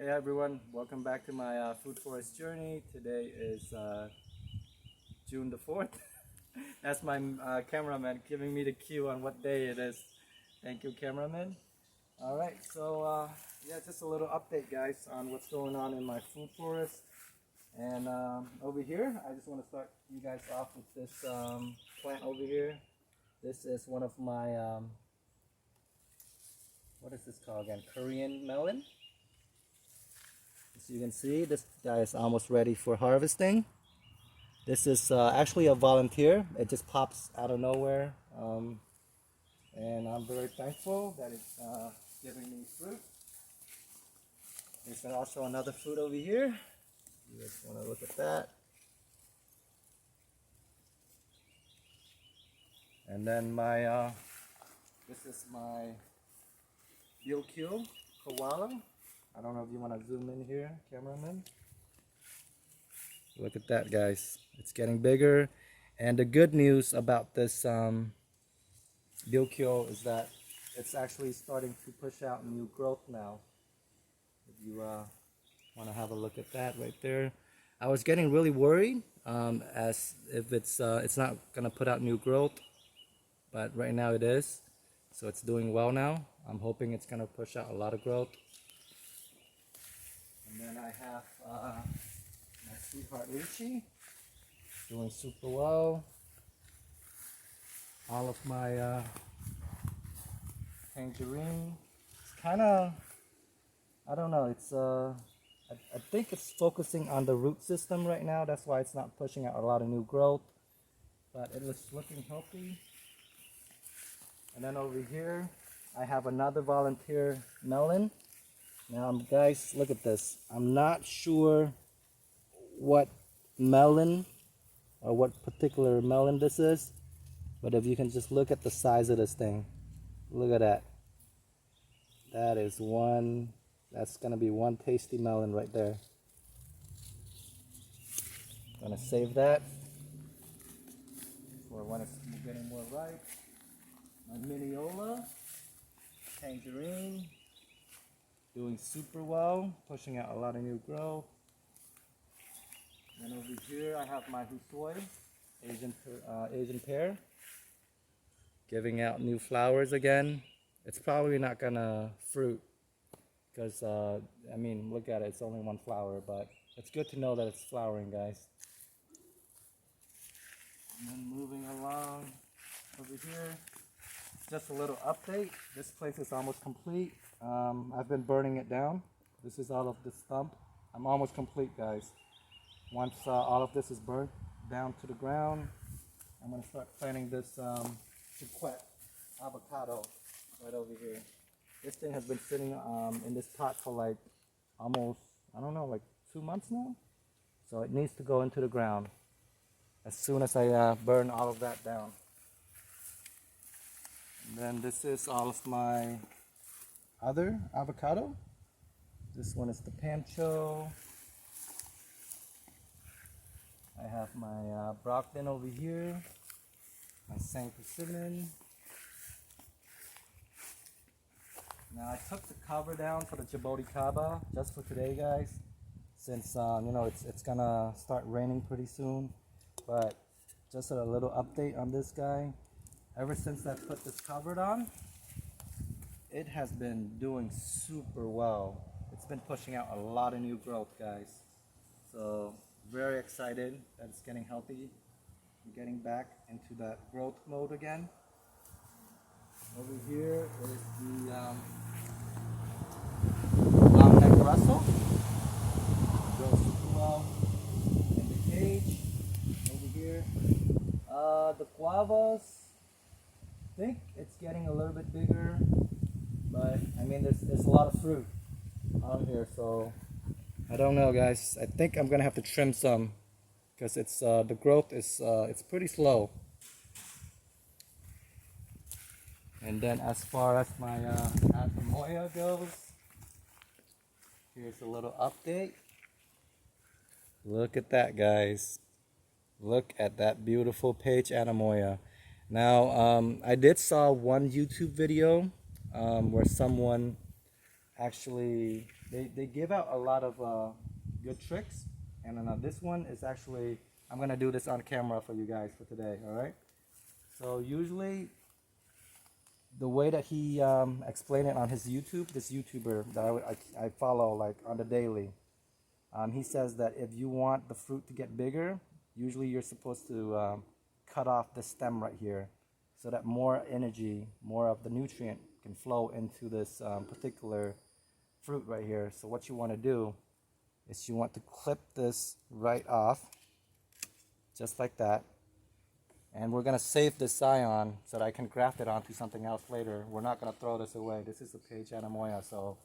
Hey everyone, welcome back to my food forest journey. Today is June the 4th. That's my cameraman giving me the cue on what day it is. Thank you, cameraman. Alright, so yeah, just a little update, guys, on what's going on in my food forest. And over here, I just want to start you guys off with this plant over here. This is one of my, what is this called again? Korean melon. As you can see, this guy is almost ready for harvesting. This is actually a volunteer. It just pops out of nowhere. And I'm very thankful that it's giving me fruit. There's also another fruit over here. You guys want to look at that. And then my, this is my Yoke koala. I don't know if you want to zoom in here, cameraman. Look at that, guys. It's getting bigger. And the good news about this Yoke is that it's actually starting to push out new growth now. If you want to have a look at that right there. I was getting really worried as if it's not going to put out new growth. But right now it is. So it's doing well now. I'm hoping it's going to push out a lot of growth. And then I have my sweetheart lychee doing super well. All of my tangerine. It's kind of, I don't know, it's I think it's focusing on the root system right now. That's why it's not pushing out a lot of new growth. But it looks looking healthy. And then over here, I have another volunteer melon. Now, guys, look at this. I'm not sure what melon or what particular melon this is, but if you can just look at the size of this thing, look at that. That is one, that's going to be one tasty melon right there. I'm going to save that for when it's getting more ripe. My Miniola, tangerine. Doing super well, pushing out a lot of new growth. And over here I have my Husoi, Asian pear, giving out new flowers again. It's probably not gonna fruit because I mean, look at it, it's only one flower, but it's good to know that it's flowering, guys. And then moving along over here, just a little update. This place is almost complete. I've been burning it down. This is all of the stump. I'm almost complete, guys. Once all of this is burnt down to the ground, I'm going to start planting this avocado right over here. This thing has been sitting in this pot for like almost, I don't know, like 2 months now. So it needs to go into the ground as soon as I burn all of that down. And then this is all of my other avocado. This one is the Pancho. I have my Brockton over here, my Saint Persimmon. Now I took the cover down for the Djibouti Kaba just for today, guys, since you know it's gonna start raining pretty soon. But just a little update on this guy. Ever since I put this cover on, it has been doing super well. It's been pushing out a lot of new growth, guys. So very excited that it's getting healthy. I'm getting back into that growth mode again. Over here is the long neck Russell. Grows super well in the cage. Over here, the guavas. I think it's getting a little bit bigger. But I mean, there's a lot of fruit on here, so I don't know, guys. I think I'm gonna have to trim some because it's the growth is it's pretty slow. And then as far as my Anemoya goes, here's a little update. Look at that, guys. Look at that beautiful page Anemoya. Now I did saw one YouTube video where someone actually, they give out a lot of good tricks. And this one is actually, I'm going to do this on camera for you guys for today, all right? So usually, the way that he explained it on his YouTube, this YouTuber that I follow like on the daily, he says that if you want the fruit to get bigger, usually you're supposed to cut off the stem right here so that more energy, more of the nutrient can flow into this particular fruit right here. So what you want to do is you want to clip this right off, just like that. And we're going to save this scion so that I can graft it onto something else later. We're not going to throw this away. This is a page Anemoya, so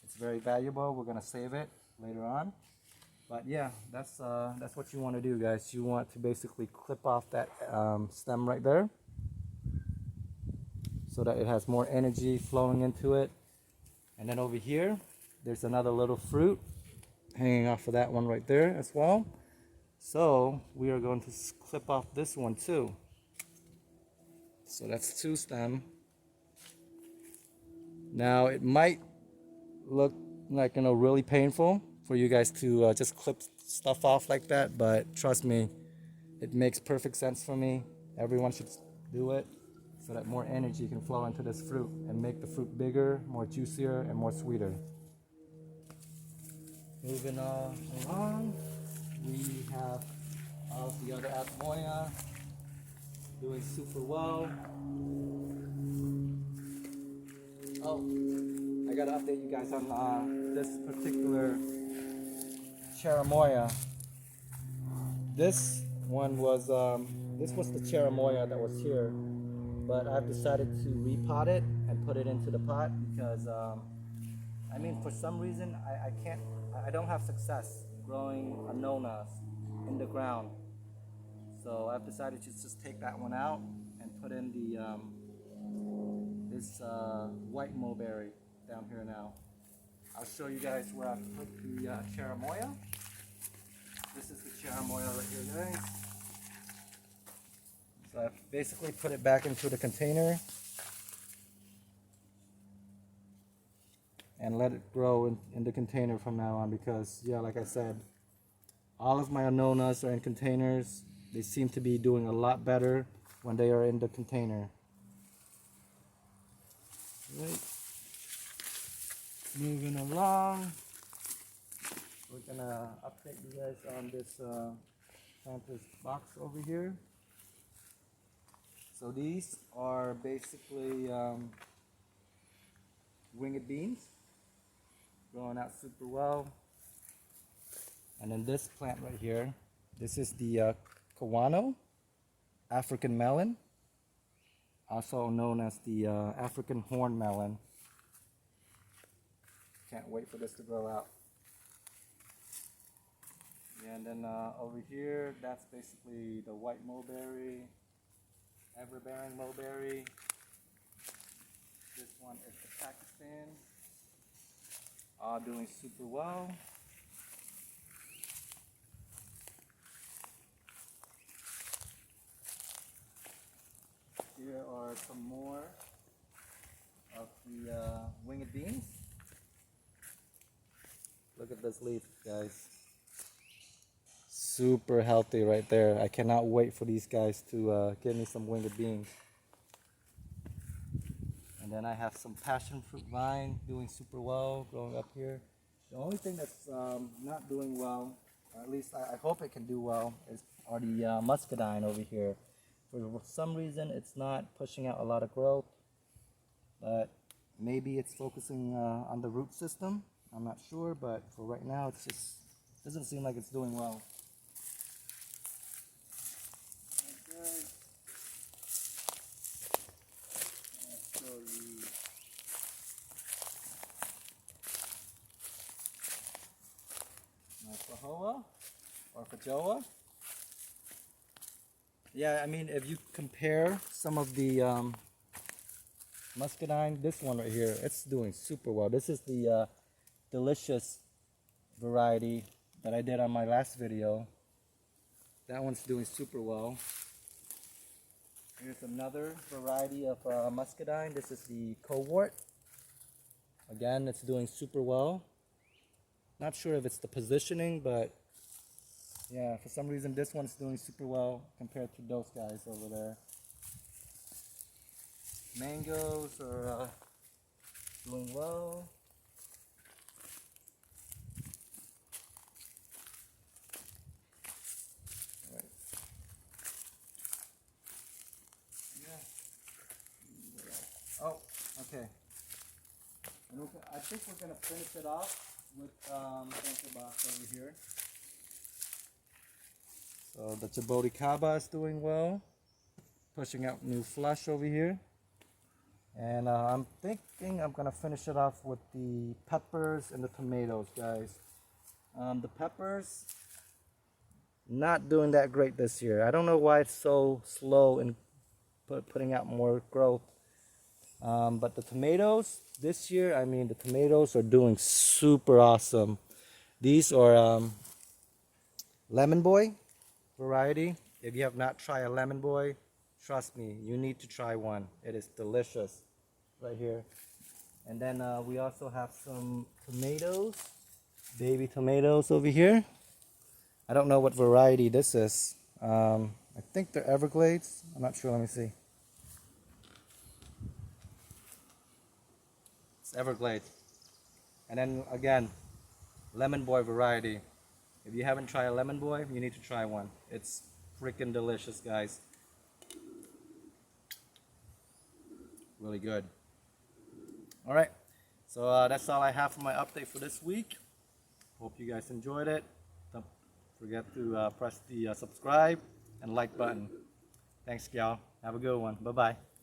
it's very valuable. We're going to save it later on. But yeah, that's what you want to do, guys. You want to basically clip off that stem right there so that it has more energy flowing into it. And then over here, there's another little fruit hanging off of that one right there as well. So we are going to clip off this one too. So that's 2 stems. Now it might look like, really painful for you guys to just clip stuff off like that, but trust me, it makes perfect sense for me. Everyone should do it so that more energy can flow into this fruit and make the fruit bigger, more juicier, and more sweeter. Moving along, we have all of the other Anemoya doing super well. Oh, I gotta update you guys on this particular Cherimoya. This one was this was the Cherimoya that was here, but I've decided to repot it and put it into the pot because I mean, for some reason I don't have success growing Anonas in the ground. So I've decided to just take that one out and put in the this white mulberry down here now. I'll show you guys where I put the Cherimoya. This is the Cherimoya right here, guys. So I've basically put it back into the container and let it grow in the container from now on because, yeah, like I said, all of my Anonas are in containers. They seem to be doing a lot better when they are in the container. Right. Moving along, we're gonna update you guys on this planter's box over here. So these are basically winged beans, growing out super well. And then this plant right here, this is the Koala African melon, also known as the African horn melon. Can't wait for this to grow out. And then over here, that's basically the white mulberry, ever-bearing mulberry. This one is the Pakistan, all doing super well. Here are some more of the winged beans. Look at this leaf, guys. Super healthy right there. I cannot wait for these guys to give me some winged beans. And then I have some passion fruit vine doing super well, growing up here. The only thing that's not doing well, or at least I hope it can do well, are the Muscadine over here. For some reason, it's not pushing out a lot of growth, but maybe it's focusing on the root system. I'm not sure, but for right now, it just doesn't seem like it's doing well. Okay. I'll show you. My Fahoa or Fajoa. Yeah, I mean, if you compare some of the Muscadine, this one right here, it's doing super well. This is the delicious variety that I did on my last video. That one's doing super well. Here's another variety of Muscadine. This is the Cowort. Again, it's doing super well. Not sure if it's the positioning, but yeah, for some reason this one's doing super well compared to those guys over there. Mangoes are doing well. Right. Yeah. Oh, okay. And I think we're gonna finish it off with sample box over here. So the Chabodicaba is doing well, pushing out new flush over here. And I'm thinking I'm gonna finish it off with the peppers and the tomatoes, guys. The peppers, not doing that great this year. I don't know why it's so slow in putting out more growth. But the tomatoes this year, I mean, the tomatoes are doing super awesome. These are Lemon Boy variety. If you have not tried a Lemon Boy, trust me, you need to try one. It is delicious right here. And then we also have some tomatoes, baby tomatoes over here. I don't know what variety this is. I think they're Everglades. I'm not sure. Let me see. It's Everglades. And then again, Lemon Boy variety. If you haven't tried a Lemon Boy, you need to try one. It's freaking delicious, guys. Really good. All right, so that's all I have for my update for this week. Hope you guys enjoyed it. Don't forget to press the subscribe and like button. Thanks, y'all. Have a good one. Bye-bye.